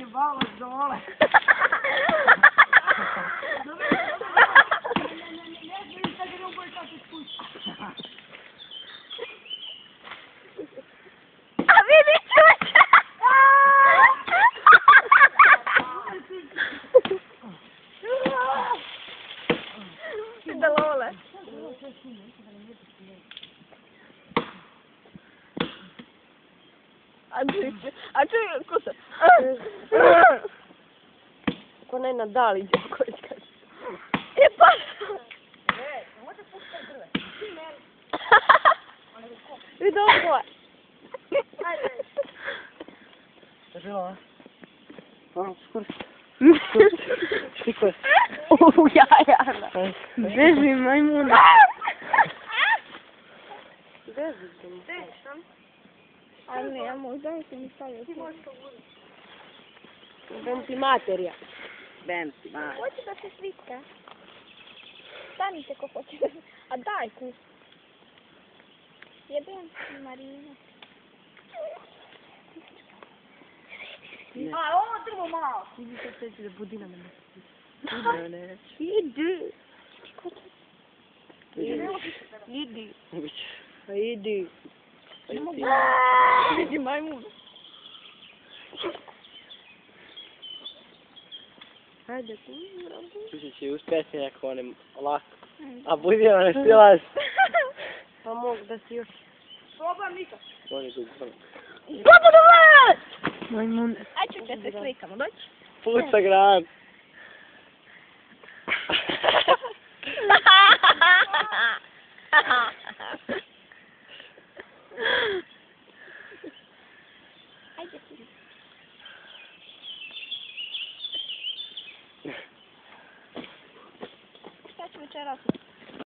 je malo dole. A vidi čuć! Da lole. A čuj, kusa. Ko ne nadali Đoković kad... E pa! Vidi ovo je. Šta je bilo, a? Ono, skoro. Šliko je. Jajana. Beži majmuna. Beži se mi. Ali ne, ja možda mi se mi stavio. Ventimaterija. Ventimaterija. Hoće da se slika. Stanite ko hoće. A daj kus. Jebem Marina. A ovo drvo malo. Idi sad sveći da budina me ne. Idi. Idi. Pa idi. Idi majmun. Hajde tu. Slušaj će uspjeti neko onim lako. A budina ne stilaš. Pa mogu da si još. Proba Mika. On je dugano. Slobodno vlad! Majmun. Ajde ću da se slikamo, doći. Puca gran. Ajde ti. Šta ću večeras?